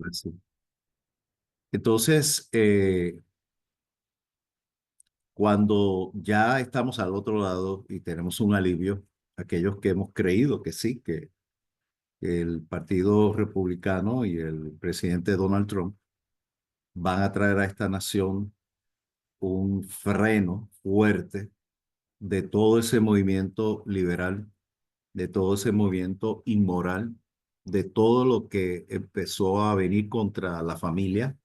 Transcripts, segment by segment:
Así. Entonces, cuando ya estamos al otro lado y tenemos un alivio, aquellos que hemos creído que sí, que el Partido Republicano y el presidente Donald Trump van a traer a esta nación un freno fuerte de todo ese movimiento liberal, de todo ese movimiento inmoral, de todo lo que empezó a venir contra la familia,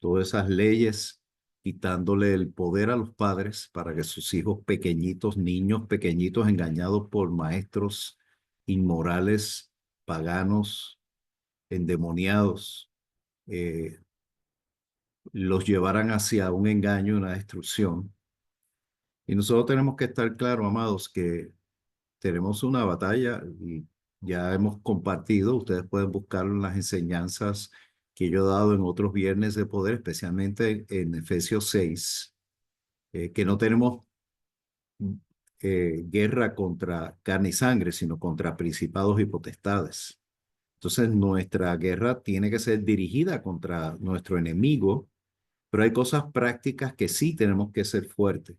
todas esas leyes quitándole el poder a los padres para que sus hijos pequeñitos, niños pequeñitos engañados por maestros inmorales, paganos, endemoniados, eh, los llevaran hacia un engaño, una destrucción. Y nosotros tenemos que estar claros, amados, que tenemos una batalla y ya hemos compartido, ustedes pueden buscarlo en las enseñanzas que yo he dado en otros viernes de poder, especialmente en Efesios 6, que no tenemos guerra contra carne y sangre, sino contra principados y potestades. Entonces, nuestra guerra tiene que ser dirigida contra nuestro enemigo, pero hay cosas prácticas que sí tenemos que ser fuertes,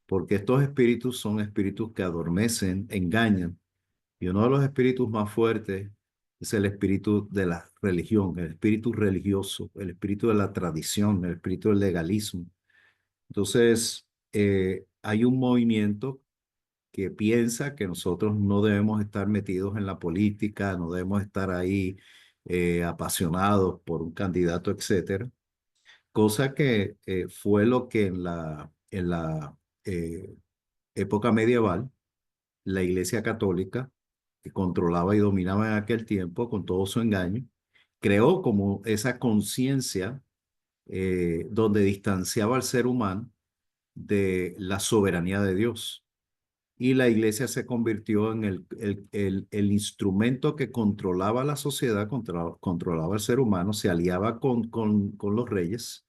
porque estos espíritus son espíritus que adormecen, engañan, y uno de los espíritus más fuertes es el espíritu de la religión, el espíritu religioso, el espíritu de la tradición, el espíritu del legalismo. Entonces, hay un movimiento que piensa que nosotros no debemos estar metidos en la política, no debemos estar ahí apasionados por un candidato, etcétera, cosa que fue lo que en la eh, época medieval la Iglesia Católica, que controlaba y dominaba en aquel tiempo con todo su engaño, creó como esa conciencia donde distanciaba al ser humano de la soberanía de Dios. Y la iglesia se convirtió en el instrumento que controlaba la sociedad, controlaba al ser humano, se aliaba con los reyes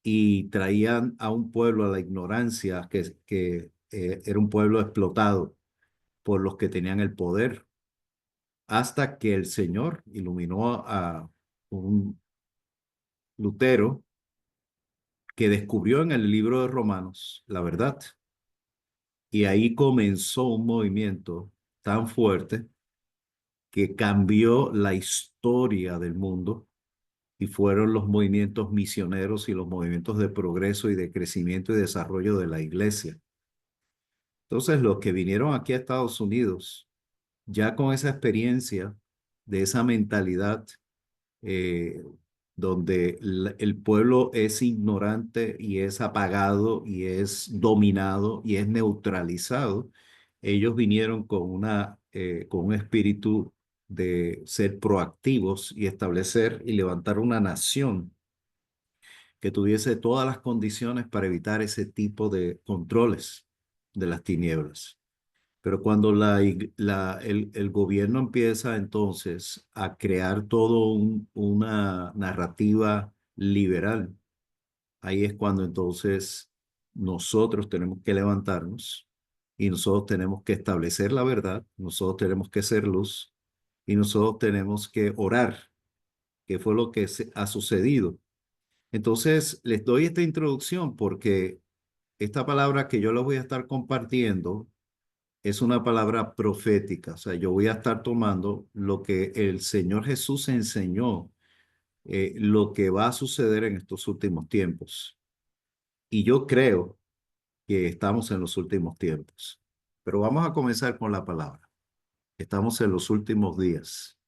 y traían a un pueblo a la ignorancia, que era un pueblo explotado por los que tenían el poder, hasta que el Señor iluminó a un Lutero que descubrió en el libro de Romanos la verdad. Y ahí comenzó un movimiento tan fuerte que cambió la historia del mundo y fueron los movimientos misioneros y los movimientos de progreso y de crecimiento y desarrollo de la iglesia. Entonces, los que vinieron aquí a Estados Unidos, ya con esa experiencia de esa mentalidad eh, donde el pueblo es ignorante y es apagado y es dominado y es neutralizado, ellos vinieron con un espíritu de ser proactivos y establecer y levantar una nación que tuviese todas las condiciones para evitar ese tipo de controles de las tinieblas. Pero cuando el gobierno empieza entonces a crear todo una narrativa liberal, ahí es cuando entonces nosotros tenemos que levantarnos y nosotros tenemos que establecer la verdad, nosotros tenemos que ser luz y nosotros tenemos que orar, que fue lo que ha sucedido. Entonces, les doy esta introducción porque esta palabra que yo les voy a estar compartiendo es una palabra profética. O sea, yo voy a estar tomando lo que el Señor Jesús enseñó, lo que va a suceder en estos últimos tiempos. Y yo creo que estamos en los últimos tiempos. Pero vamos a comenzar con la palabra. Estamos en los últimos días.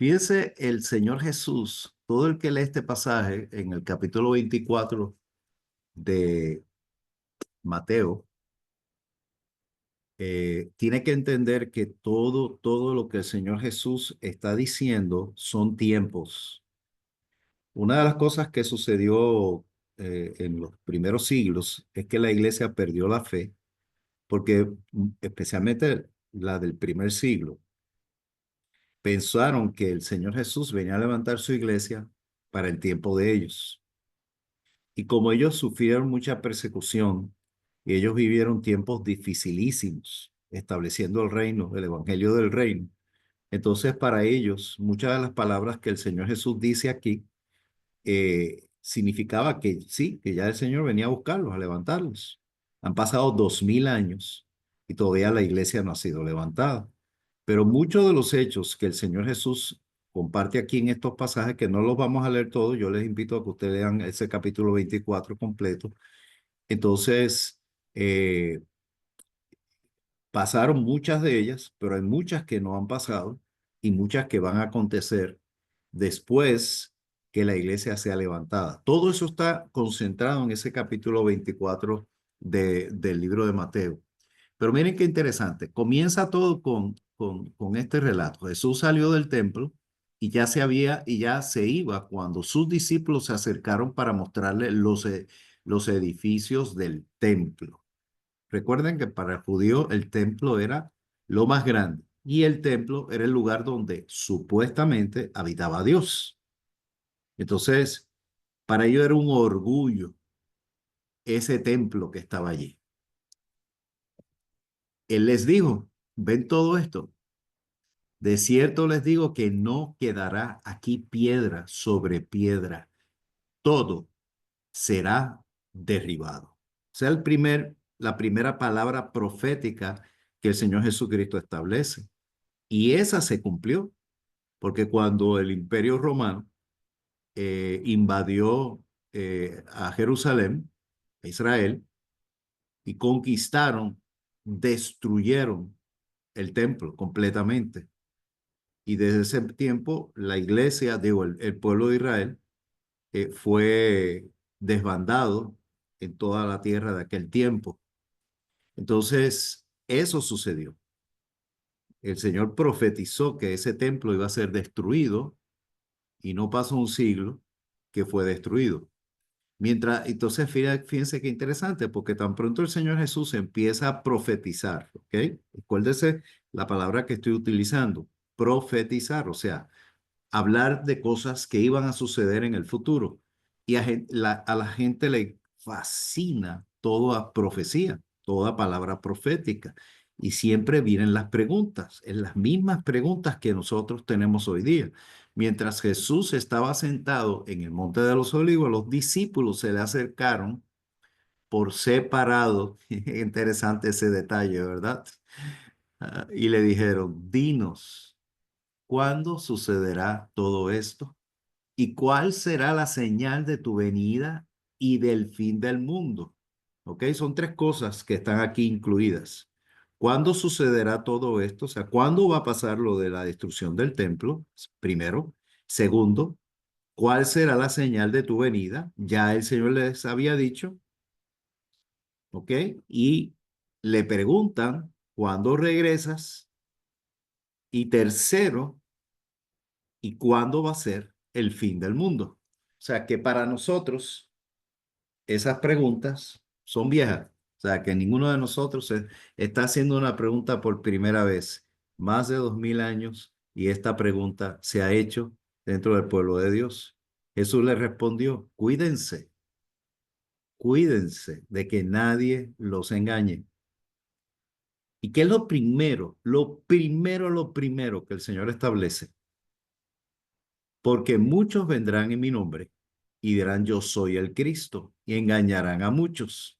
Fíjese, el Señor Jesús, todo el que lee este pasaje en el capítulo 24 de Mateo, tiene que entender que todo lo que el Señor Jesús está diciendo son tiempos. Una de las cosas que sucedió en los primeros siglos es que la iglesia perdió la fe, porque especialmente la del primer siglo, pensaron que el Señor Jesús venía a levantar su iglesia para el tiempo de ellos. Y como ellos sufrieron mucha persecución y ellos vivieron tiempos dificilísimos estableciendo el reino, el evangelio del reino, Entonces, para ellos, muchas de las palabras que el Señor Jesús dice aquí, significaba que sí, que ya el Señor venía a buscarlos, a levantarlos. Han pasado 2000 años y todavía la iglesia no ha sido levantada. Pero muchos de los hechos que el Señor Jesús comparte aquí en estos pasajes, que no los vamos a leer todos, yo les invito a que ustedes lean ese capítulo 24 completo. Entonces, eh, pasaron muchas de ellas, pero hay muchas que no han pasado y muchas que van a acontecer después que la iglesia sea levantada. Todo eso está concentrado en ese capítulo 24 del libro de Mateo. Pero miren qué interesante. Comienza todo con este relato. Jesús salió del templo y ya se iba cuando sus discípulos se acercaron para mostrarle los edificios del templo. Recuerden que para el judío el templo era lo más grande y el templo era el lugar donde supuestamente habitaba Dios. Entonces, para ellos era un orgullo ese templo que estaba allí. Él les dijo, ¿ven todo esto? De cierto les digo que no quedará aquí piedra sobre piedra. Todo será derribado. O sea, la primera palabra profética que el Señor Jesucristo establece. Y esa se cumplió, porque cuando el Imperio Romano invadió a Jerusalén, a Israel, y conquistaron, destruyeron el templo completamente. Y desde ese tiempo, la iglesia, digo, el pueblo de Israel, fue desbandado en toda la tierra de aquel tiempo. Entonces, eso sucedió. El Señor profetizó que ese templo iba a ser destruido y no pasó un siglo que fue destruido. Mientras, entonces, fíjense qué interesante, porque tan pronto el Señor Jesús empieza a profetizar, ¿ok? Acuérdese la palabra que estoy utilizando, profetizar, o sea, hablar de cosas que iban a suceder en el futuro. Y a la gente le fascina toda profecía, toda palabra profética. Y siempre vienen las preguntas, en las mismas preguntas que nosotros tenemos hoy día. Mientras Jesús estaba sentado en el Monte de los Olivos, los discípulos se le acercaron por separado. Interesante ese detalle, ¿verdad? Y le dijeron, dinos, ¿cuándo sucederá todo esto? ¿Y cuál será la señal de tu venida y del fin del mundo? ¿Ok? Son tres cosas que están aquí incluidas. ¿Cuándo sucederá todo esto? O sea, ¿cuándo va a pasar lo de la destrucción del templo? Primero. Segundo, ¿cuál será la señal de tu venida? Ya el Señor les había dicho, ¿ok? Y le preguntan, ¿cuándo regresas? Y tercero, ¿y cuándo va a ser el fin del mundo? O sea, que para nosotros esas preguntas son viejas. O sea, que ninguno de nosotros está haciendo una pregunta por primera vez. Más de 2000 años y esta pregunta se ha hecho dentro del pueblo de Dios. Jesús le respondió, cuídense de que nadie los engañe. ¿Y qué es lo primero? Lo primero que el Señor establece. Porque muchos vendrán en mi nombre y dirán yo soy el Cristo y engañarán a muchos.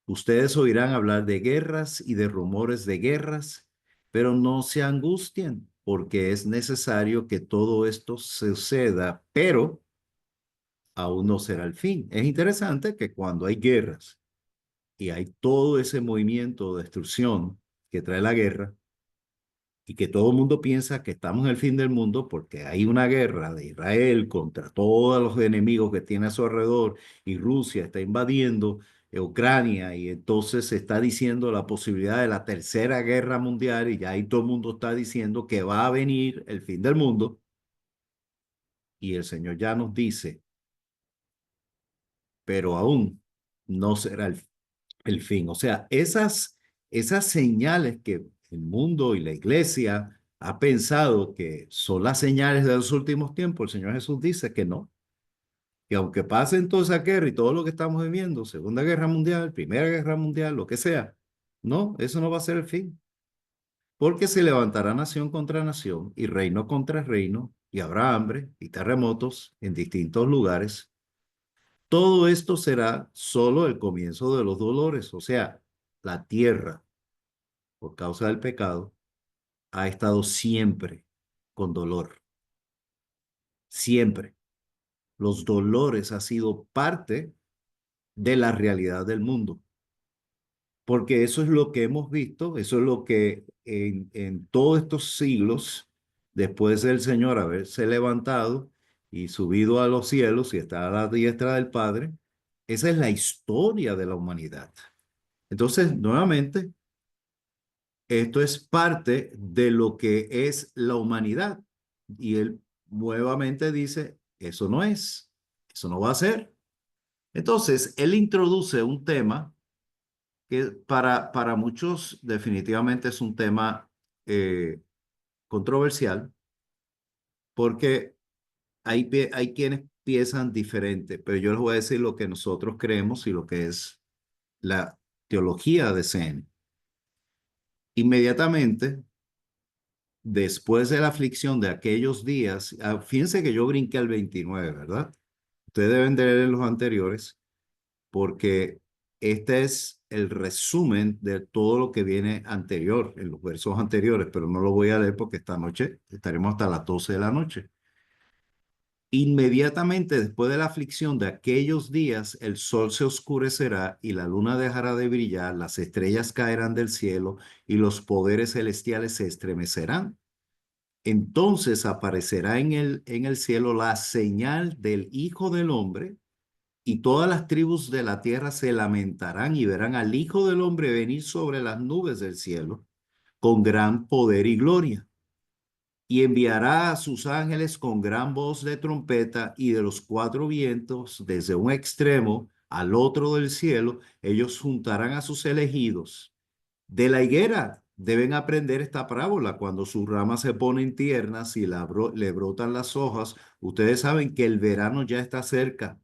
Ustedes oirán hablar de guerras y de rumores de guerras, pero no se angustien, porque es necesario que todo esto suceda, pero aún no será el fin. Es interesante que cuando hay guerras y hay todo ese movimiento de destrucción que trae la guerra, y que todo el mundo piensa que estamos en el fin del mundo porque hay una guerra de Israel contra todos los enemigos que tiene a su alrededor y Rusia está invadiendo Ucrania y entonces se está diciendo la posibilidad de la tercera guerra mundial y ya ahí todo el mundo está diciendo que va a venir el fin del mundo y el Señor ya nos dice, pero aún no será el fin. O sea, esas señales que el mundo y la iglesia ha pensado que son las señales de los últimos tiempos, el Señor Jesús dice que no, que aunque pasen toda esa guerra y todo lo que estamos viviendo, Segunda Guerra Mundial, Primera Guerra Mundial, lo que sea, no, eso no va a ser el fin. porque se levantará nación contra nación y reino contra reino, y habrá hambre y terremotos en distintos lugares. Todo esto será solo el comienzo de los dolores, o sea, la tierra, por causa del pecado, ha estado siempre con dolor, siempre. Los dolores han sido parte de la realidad del mundo, porque eso es lo que hemos visto, eso es lo que en todos estos siglos, después del Señor haberse levantado y subido a los cielos y está a la diestra del Padre, esa es la historia de la humanidad. Entonces, nuevamente, esto es parte de lo que es la humanidad. Y él nuevamente dice, eso no va a ser. Entonces, él introduce un tema que para muchos definitivamente es un tema controversial, porque hay quienes piensan diferente, pero yo les voy a decir lo que nosotros creemos y lo que es la teología de CN. Inmediatamente, después de la aflicción de aquellos días, fíjense que yo brinqué al 29, ¿verdad? Ustedes deben de leer los anteriores, porque este es el resumen de todo lo que viene anterior, en los versos anteriores, pero no lo voy a leer porque esta noche estaremos hasta las 12 de la noche. Inmediatamente después de la aflicción de aquellos días, el sol se oscurecerá y la luna dejará de brillar, las estrellas caerán del cielo y los poderes celestiales se estremecerán. Entonces aparecerá en el cielo la señal del Hijo del Hombre, y todas las tribus de la tierra se lamentarán y verán al Hijo del Hombre venir sobre las nubes del cielo con gran poder y gloria. Y enviará a sus ángeles con gran voz de trompeta, y de los cuatro vientos, desde un extremo al otro del cielo, ellos juntarán a sus elegidos. De la higuera deben aprender esta parábola. Cuando sus ramas se ponen tiernas y le brotan las hojas, ustedes saben que el verano ya está cerca.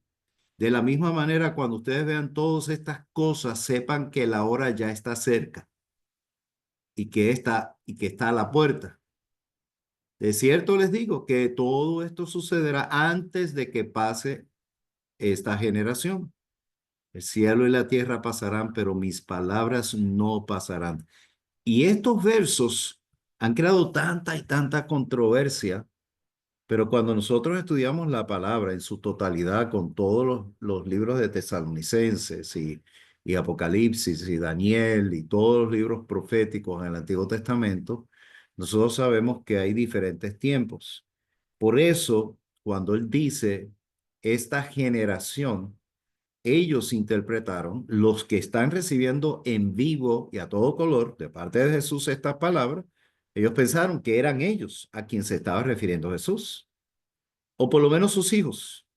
De la misma manera, cuando ustedes vean todas estas cosas, sepan que la hora ya está cerca y que está a la puerta. De cierto les digo que todo esto sucederá antes de que pase esta generación. El cielo y la tierra pasarán, pero mis palabras no pasarán. Y estos versos han creado tanta y tanta controversia. Pero cuando nosotros estudiamos la palabra en su totalidad, con todos los libros de Tesalonicenses y Apocalipsis y Daniel y todos los libros proféticos en el Antiguo Testamento, nosotros sabemos que hay diferentes tiempos. Por eso, cuando él dice, esta generación, ellos interpretaron, los que están recibiendo en vivo y a todo color de parte de Jesús estas palabras, ellos pensaron que eran ellos a quien se estaba refiriendo Jesús, o por lo menos sus hijos,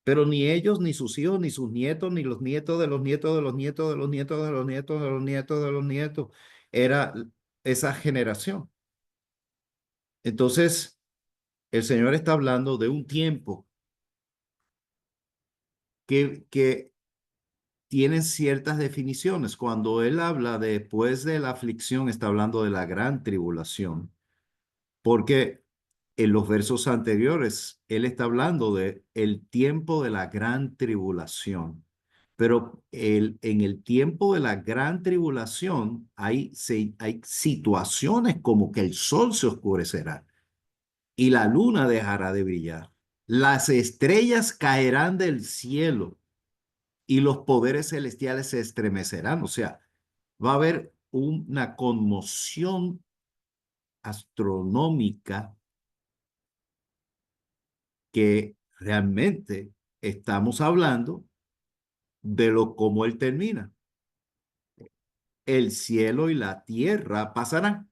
pero ni ellos, ni sus hijos, ni sus nietos, ni los nietos de los nietos de los nietos de los nietos de los nietos de los nietos de los nietos, era esa generación. Entonces, el Señor está hablando de un tiempo que tiene ciertas definiciones. Cuando Él habla de después de la aflicción, está hablando de la gran tribulación, porque en los versos anteriores, él está hablando de el tiempo de la gran tribulación. Pero en el tiempo de la gran tribulación hay situaciones como que el sol se oscurecerá y la luna dejará de brillar. Las estrellas caerán del cielo y los poderes celestiales se estremecerán. O sea, va a haber una conmoción astronómica que realmente estamos hablando de lo como él termina. El cielo y la tierra pasarán.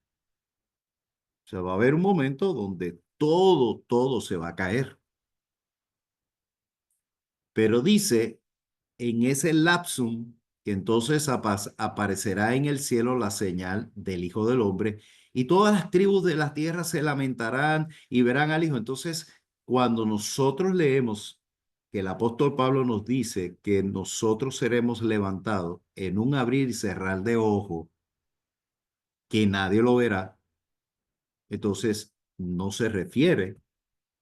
O sea, va a haber un momento donde todo se va a caer. Pero dice en ese lapsum que entonces aparecerá en el cielo la señal del Hijo del Hombre y todas las tribus de la tierra se lamentarán y verán al Hijo. Entonces, cuando nosotros leemos que el apóstol Pablo nos dice que nosotros seremos levantados en un abrir y cerrar de ojo, que nadie lo verá, Entonces, no se refiere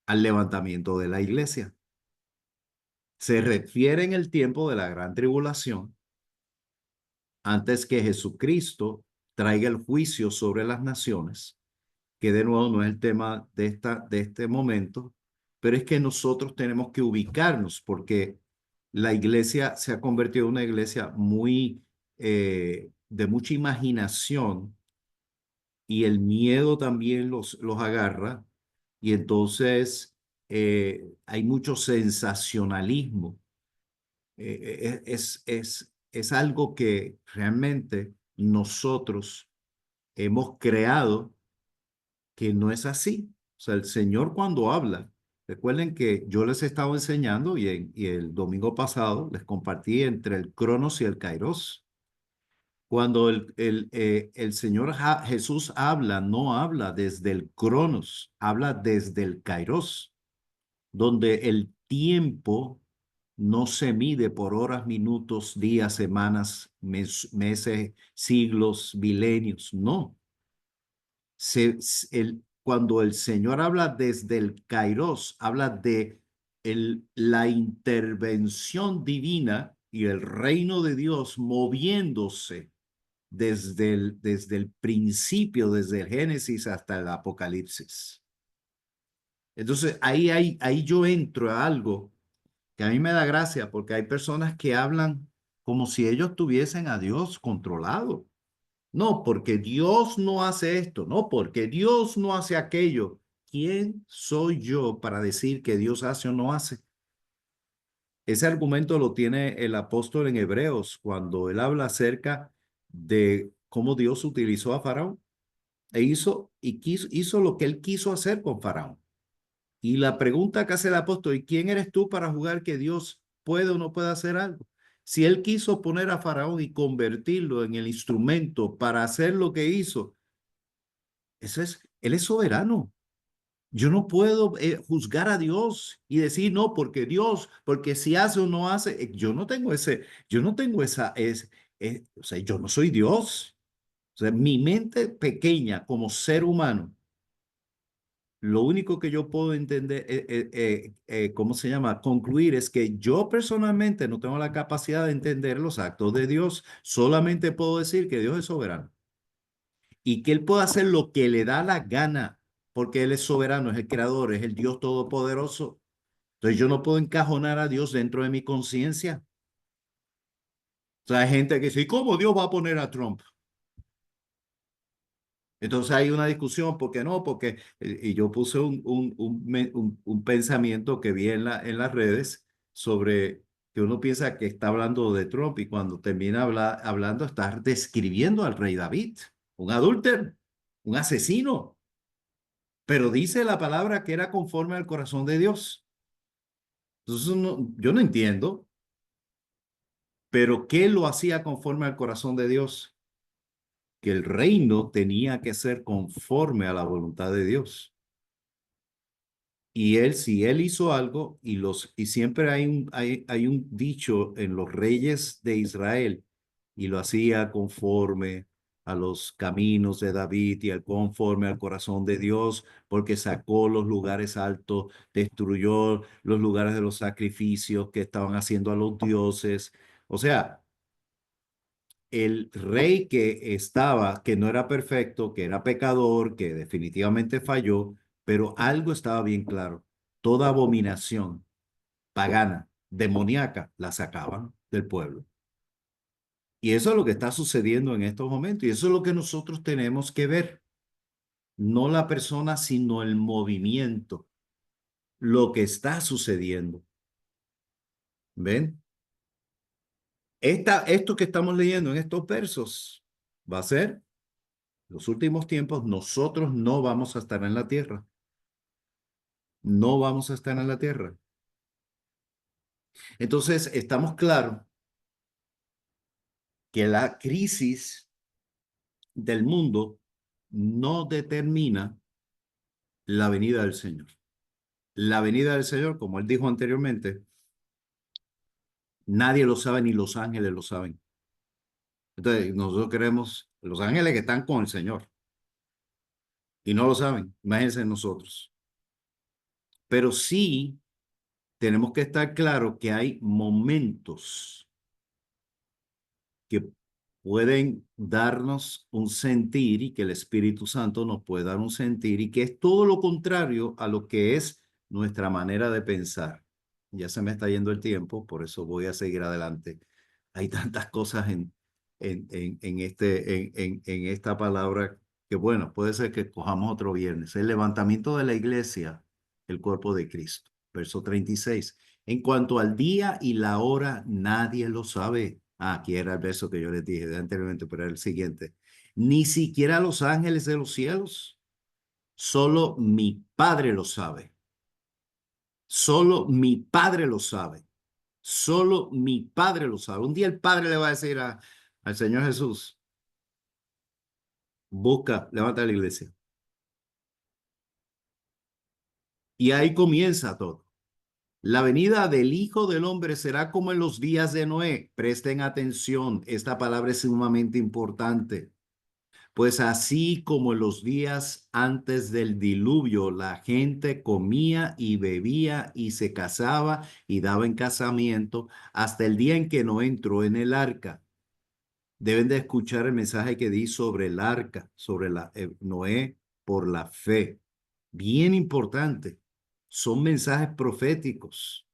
al levantamiento de la iglesia. Se refiere en el tiempo de la gran tribulación, antes que Jesucristo traiga el juicio sobre las naciones, que de nuevo no es el tema de este momento, pero es que nosotros tenemos que ubicarnos porque la iglesia se ha convertido en una iglesia muy de mucha imaginación y el miedo también los agarra y entonces hay mucho sensacionalismo. Es algo que realmente nosotros hemos creado que no es así. O sea, el Señor cuando habla, recuerden que yo les he estado enseñando y el domingo pasado les compartí entre el Cronos y el Kairos. Cuando el Señor Jesús habla, no habla desde el Cronos, habla desde el Kairos, donde el tiempo no se mide por horas, minutos, días, semanas, meses, siglos, milenios, no. Cuando el Señor habla desde el Kairos, habla de la intervención divina y el reino de Dios moviéndose desde el principio, desde el Génesis hasta el Apocalipsis. Entonces, ahí yo entro a algo que a mí me da gracia, porque hay personas que hablan como si ellos tuviesen a Dios controlado. No, porque Dios no hace esto, no, porque Dios no hace aquello. ¿Quién soy yo para decir que Dios hace o no hace? Ese argumento lo tiene el apóstol en Hebreos cuando él habla acerca de cómo Dios utilizó a Faraón e hizo lo que él quiso hacer con Faraón. Y la pregunta que hace el apóstol, ¿y quién eres tú para jugar que Dios puede o no puede hacer algo? Si él quiso poner a Faraón y convertirlo en el instrumento para hacer lo que hizo, él es soberano. Yo no puedo juzgar a Dios y decir no, porque Dios, porque si hace o no hace, yo no tengo o sea, yo no soy Dios. O sea, mi mente pequeña como ser humano, lo único que yo puedo entender, ¿cómo se llama? Concluir es que yo personalmente no tengo la capacidad de entender los actos de Dios. Solamente puedo decir que Dios es soberano y que Él puede hacer lo que le da la gana, porque Él es soberano, es el creador, es el Dios todopoderoso. Entonces yo no puedo encajonar a Dios dentro de mi conciencia. O sea, hay gente que dice, ¿y cómo Dios va a poner a Trump? Entonces hay una discusión, ¿por qué no? Porque, y yo puse un pensamiento que vi en las redes sobre que uno piensa que está hablando de Trump y cuando termina hablando está describiendo al rey David, un adúltero, un asesino, pero dice la palabra que era conforme al corazón de Dios. Entonces yo no entiendo, pero ¿qué lo hacía conforme al corazón de Dios? Que el reino tenía que ser conforme a la voluntad de Dios. Y él, si él hizo algo, y siempre hay un dicho en los reyes de Israel, y lo hacía conforme a los caminos de David y al conforme al corazón de Dios, porque sacó los lugares altos, destruyó los lugares de los sacrificios que estaban haciendo a los dioses. O sea, el rey que estaba, que no era perfecto, que era pecador, que definitivamente falló, pero algo estaba bien claro. Toda abominación pagana, demoníaca, la sacaban del pueblo. Y eso es lo que está sucediendo en estos momentos. Y eso es lo que nosotros tenemos que ver. No la persona, sino el movimiento, lo que está sucediendo. ¿Ven? Esto que estamos leyendo en estos versos va a ser los últimos tiempos. Nosotros no vamos a estar en la tierra. No vamos a estar en la tierra. Entonces, estamos claros que la crisis del mundo no determina la venida del Señor. La venida del Señor, como él dijo anteriormente, nadie lo sabe ni los ángeles lo saben. Entonces, nosotros queremos los ángeles que están con el Señor. Y no lo saben, imagínense nosotros. Pero sí tenemos que estar claros que hay momentos que pueden darnos un sentir y que el Espíritu Santo nos puede dar un sentir y que es todo lo contrario a lo que es nuestra manera de pensar. Ya se me está yendo el tiempo, por eso voy a seguir adelante. Hay tantas cosas en esta palabra que, bueno, puede ser que cojamos otro viernes. El levantamiento de la iglesia, el cuerpo de Cristo. Verso 36. En cuanto al día y la hora, nadie lo sabe. Ah, aquí era el verso que yo les dije de anteriormente, pero era el siguiente. Ni siquiera los ángeles de los cielos. Solo mi Padre lo sabe. Solo mi Padre lo sabe. Solo mi Padre lo sabe. Un día el Padre le va a decir al Señor Jesús, busca, levanta la iglesia. Y ahí comienza todo. La venida del Hijo del Hombre será como en los días de Noé. Presten atención, esta palabra es sumamente importante. Pues así como en los días antes del diluvio, la gente comía y bebía y se casaba y daba en casamiento hasta el día en que no entró en el arca. Deben de escuchar el mensaje que di sobre el arca, sobre Noé por la fe. Bien importante. Son mensajes proféticos.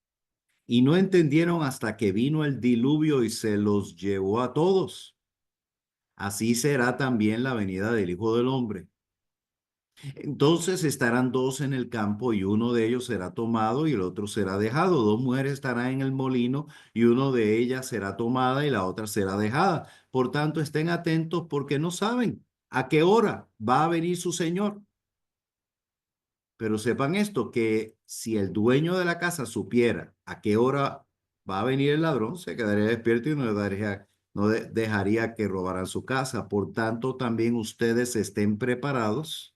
Y no entendieron hasta que vino el diluvio y se los llevó a todos. Así será también la venida del Hijo del Hombre. Entonces estarán dos en el campo y uno de ellos será tomado y el otro será dejado. Dos mujeres estarán en el molino y uno de ellas será tomada y la otra será dejada. Por tanto, estén atentos porque no saben a qué hora va a venir su Señor. Pero sepan esto, que si el dueño de la casa supiera a qué hora va a venir el ladrón, se quedaría despierto y no dejaría que robaran su casa. Por tanto, también ustedes estén preparados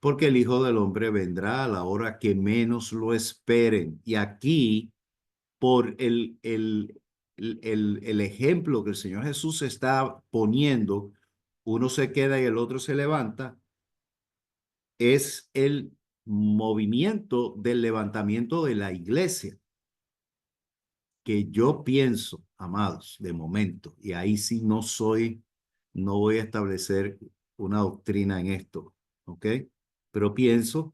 porque el Hijo del Hombre vendrá a la hora que menos lo esperen. Y aquí, por el ejemplo que el Señor Jesús está poniendo, uno se queda y el otro se levanta, es el movimiento del levantamiento de la iglesia, que yo pienso, amados, de momento, y ahí sí no voy a establecer una doctrina en esto, ¿ok? Pero pienso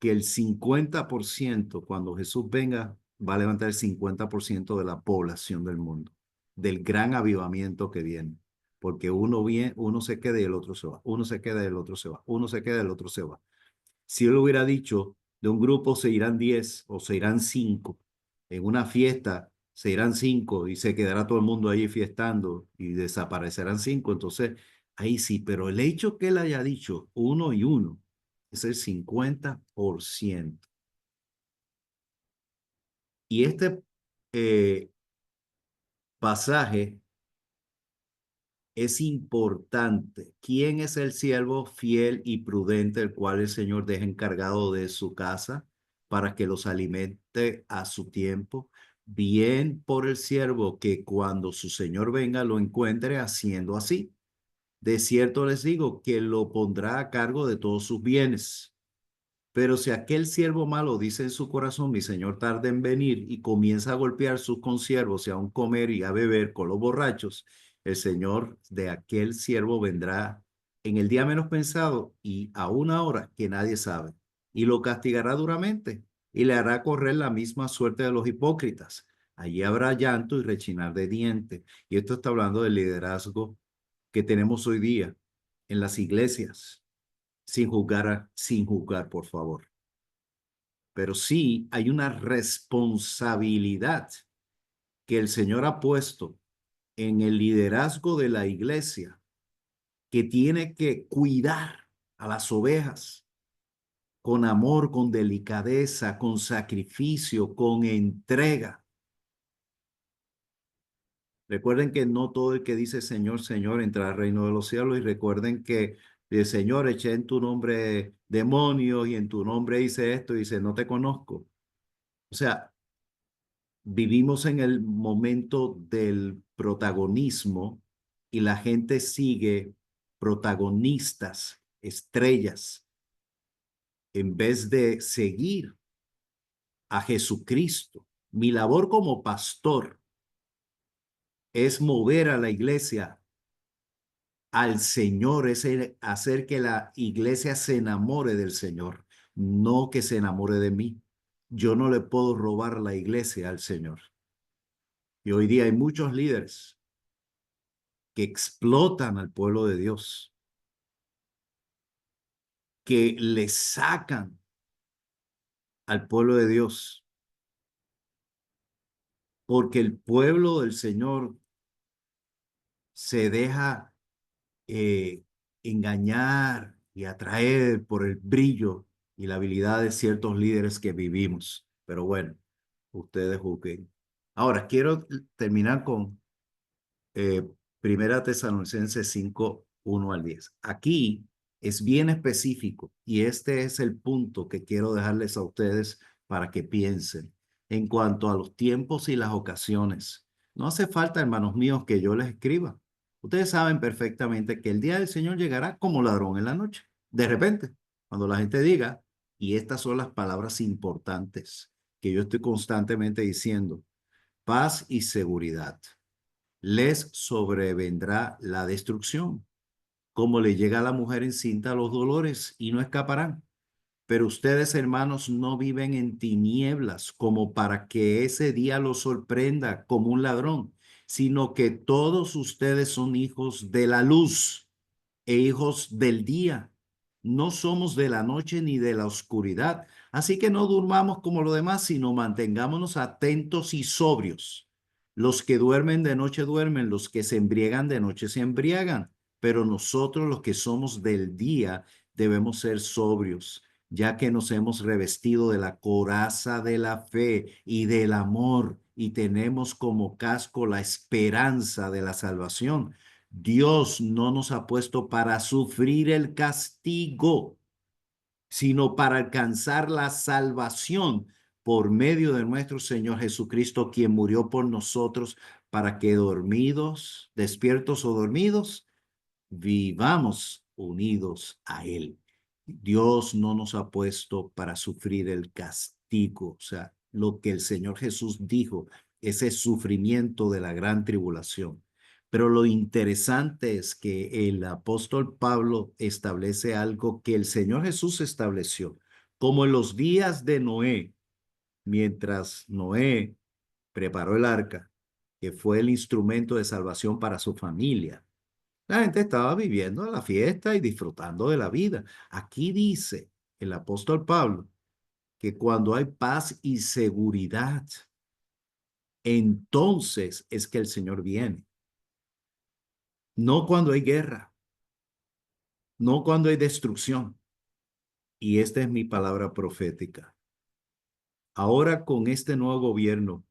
que el 50% cuando Jesús venga, va a levantar el 50% de la población del mundo, del gran avivamiento que viene. Porque uno se queda y el otro se va, uno se queda y el otro se va, uno se queda y el otro se va. Si él hubiera dicho, de un grupo se irán 10 o se irán 5, en una fiesta se irán 5 y se quedará todo el mundo ahí fiestando y desaparecerán 5, entonces ahí sí, pero el hecho que él haya dicho uno y uno es el 50%. Y este eh, pasaje es importante. ¿Quién es el siervo fiel y prudente, el cual el Señor deja encargado de su casa para que los alimente a su tiempo? Bien por el siervo que cuando su Señor venga lo encuentre haciendo así. De cierto les digo que lo pondrá a cargo de todos sus bienes. Pero si aquel siervo malo dice en su corazón, mi señor tarda en venir, y comienza a golpear sus consiervos y a un comer y a beber con los borrachos, el señor de aquel siervo vendrá en el día menos pensado y a una hora que nadie sabe, y lo castigará duramente y le hará correr la misma suerte de los hipócritas. Allí habrá llanto y rechinar de dientes. Y esto está hablando del liderazgo que tenemos hoy día en las iglesias, sin juzgar, por favor. Pero sí hay una responsabilidad que el Señor ha puesto en el liderazgo de la iglesia, que tiene que cuidar a las ovejas con amor, con delicadeza, con sacrificio, con entrega. Recuerden que no todo el que dice Señor, Señor entrará al reino de los cielos, y recuerden que el Señor, eché en tu nombre demonios y en tu nombre hice esto y dice, no te conozco. O sea, vivimos en el momento del protagonismo y la gente sigue protagonistas estrellas, en vez de seguir a Jesucristo. Mi labor como pastor es mover a la iglesia al Señor, es hacer que la iglesia se enamore del Señor, no que se enamore de mí. Yo no le puedo robar la iglesia al Señor. Y hoy día hay muchos líderes que explotan al pueblo de Dios, que le sacan al pueblo de Dios, porque el pueblo del Señor se deja eh, engañar y atraer por el brillo y la habilidad de ciertos líderes que vivimos. Pero bueno, ustedes juzguen. Ahora, quiero terminar con eh, Primera Tesalonicenses 5, 1 al 10. Aquí es bien específico y este es el punto que quiero dejarles a ustedes para que piensen en cuanto a los tiempos y las ocasiones. No hace falta, hermanos míos, que yo les escriba. Ustedes saben perfectamente que el día del Señor llegará como ladrón en la noche. De repente, cuando la gente diga, y estas son las palabras importantes que yo estoy constantemente diciendo, paz y seguridad, les sobrevendrá la destrucción, como le llega a la mujer encinta los dolores y no escaparán. Pero ustedes, hermanos, no viven en tinieblas como para que ese día los sorprenda como un ladrón, sino que todos ustedes son hijos de la luz e hijos del día. No somos de la noche ni de la oscuridad. Así que no durmamos como los demás, sino mantengámonos atentos y sobrios. Los que duermen de noche duermen, los que se embriagan de noche se embriagan. Pero nosotros los que somos del día debemos ser sobrios, ya que nos hemos revestido de la coraza de la fe y del amor y tenemos como casco la esperanza de la salvación. Dios no nos ha puesto para sufrir el castigo, sino para alcanzar la salvación por medio de nuestro Señor Jesucristo, quien murió por nosotros para que dormidos, despiertos o dormidos, vivamos unidos a Él. Dios no nos ha puesto para sufrir el castigo, o sea, lo que el Señor Jesús dijo, ese sufrimiento de la gran tribulación. Pero lo interesante es que el apóstol Pablo establece algo que el Señor Jesús estableció, como en los días de Noé, mientras Noé preparó el arca, que fue el instrumento de salvación para su familia. La gente estaba viviendo la fiesta y disfrutando de la vida. Aquí dice el apóstol Pablo que cuando hay paz y seguridad, entonces es que el Señor viene. No cuando hay guerra, no cuando hay destrucción. Y esta es mi palabra profética. Ahora con este nuevo gobierno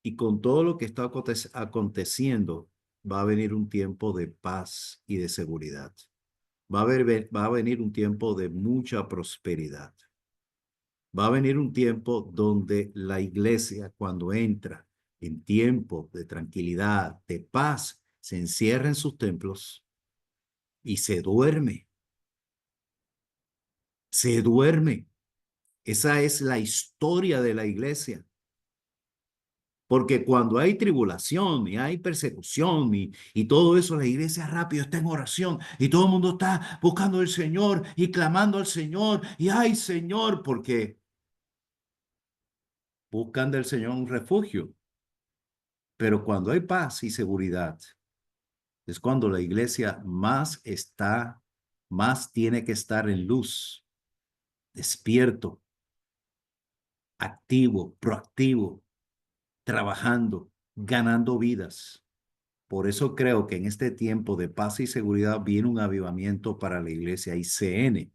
y con todo lo que está aconteciendo, va a venir un tiempo de paz y de seguridad. Va a venir un tiempo de mucha prosperidad. Va a venir un tiempo donde la iglesia, cuando entra en tiempo de tranquilidad, de paz, se encierra en sus templos y se duerme. Se duerme. Esa es la historia de la iglesia. Porque cuando hay tribulación y hay persecución y todo eso, la iglesia rápido está en oración y todo el mundo está buscando al Señor y clamando al Señor y ay Señor, porque buscan del Señor un refugio. Pero cuando hay paz y seguridad, es cuando la iglesia más tiene que estar en luz, despierto, activo, proactivo, trabajando, ganando vidas. Por eso creo que en este tiempo de paz y seguridad viene un avivamiento para la iglesia y CN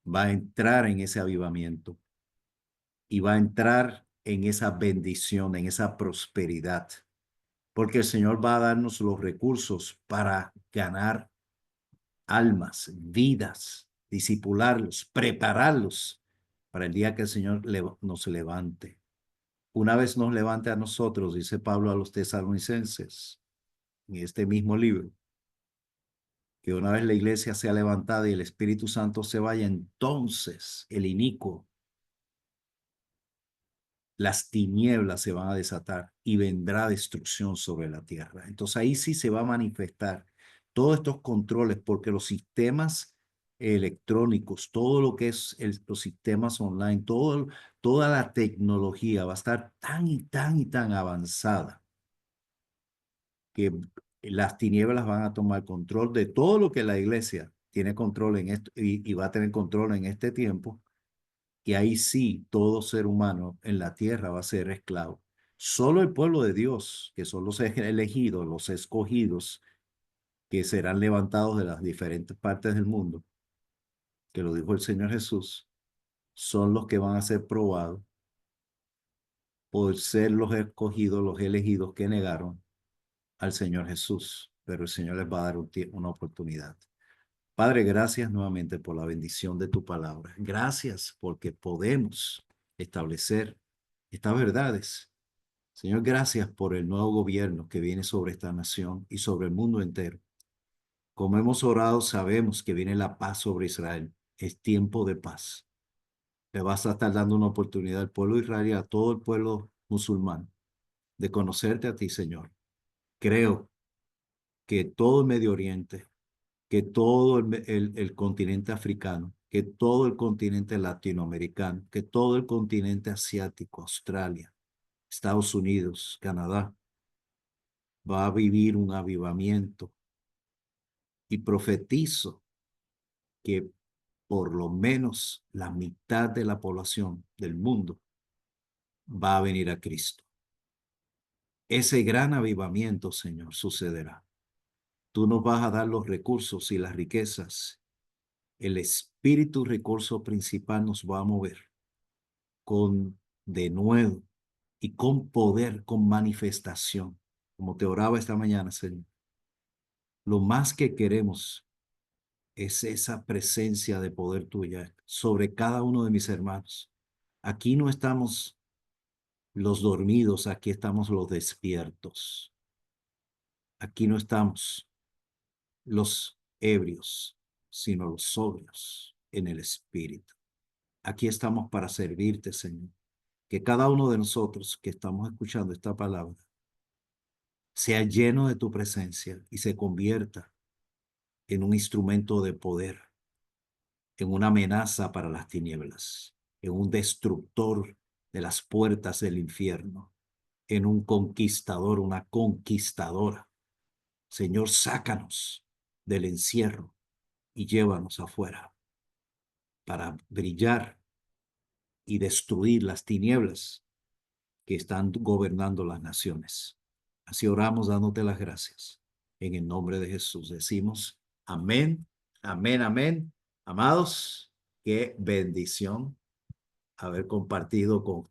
va a entrar en ese avivamiento y va a entrar en esa bendición, en esa prosperidad, porque el Señor va a darnos los recursos para ganar almas, vidas, disipularlos, prepararlos para el día que el Señor nos levante. Una vez nos levante a nosotros, dice Pablo a los tesalonicenses, en este mismo libro, que una vez la iglesia sea levantada y el Espíritu Santo se vaya, entonces el inicuo, las tinieblas se van a desatar y vendrá destrucción sobre la tierra. Entonces ahí sí se va a manifestar todos estos controles, porque los sistemas electrónicos, todo lo que es los sistemas online, toda la tecnología va a estar tan y tan y tan avanzada que las tinieblas van a tomar control de todo lo que la iglesia tiene control en esto y va a tener control en este tiempo. Y ahí sí, todo ser humano en la tierra va a ser esclavo. Solo el pueblo de Dios, que son los elegidos, los escogidos, que serán levantados de las diferentes partes del mundo, que lo dijo el Señor Jesús, son los que van a ser probados por ser los escogidos, los elegidos que negaron al Señor Jesús. Pero el Señor les va a dar una oportunidad. Padre, gracias nuevamente por la bendición de tu palabra. Gracias porque podemos establecer estas verdades. Señor, gracias por el nuevo gobierno que viene sobre esta nación y sobre el mundo entero. Como hemos orado, sabemos que viene la paz sobre Israel. Es tiempo de paz. Le vas a estar dando una oportunidad al pueblo de Israel y a todo el pueblo musulmán de conocerte a ti, Señor. Creo que todo el Medio Oriente, que todo el continente africano, que todo el continente latinoamericano, que todo el continente asiático, Australia, Estados Unidos, Canadá, va a vivir un avivamiento y profetizo que por lo menos la mitad de la población del mundo va a venir a Cristo. Ese gran avivamiento, Señor, sucederá. Tú nos vas a dar los recursos y las riquezas. El espíritu recurso principal nos va a mover con denuedo y con poder, con manifestación. Como te oraba esta mañana, Señor. Lo más que queremos es esa presencia de poder tuya sobre cada uno de mis hermanos. Aquí no estamos los dormidos, aquí estamos los despiertos. Aquí no estamos los ebrios, sino los sobrios en el espíritu. Aquí estamos para servirte, Señor. Que cada uno de nosotros que estamos escuchando esta palabra sea lleno de tu presencia y se convierta en un instrumento de poder, en una amenaza para las tinieblas, en un destructor de las puertas del infierno, en un conquistador, una conquistadora. Señor, sácanos del encierro y llévanos afuera para brillar y destruir las tinieblas que están gobernando las naciones. Así oramos dándote las gracias. En el nombre de Jesús decimos amén, amén, amén. Amados, qué bendición haber compartido con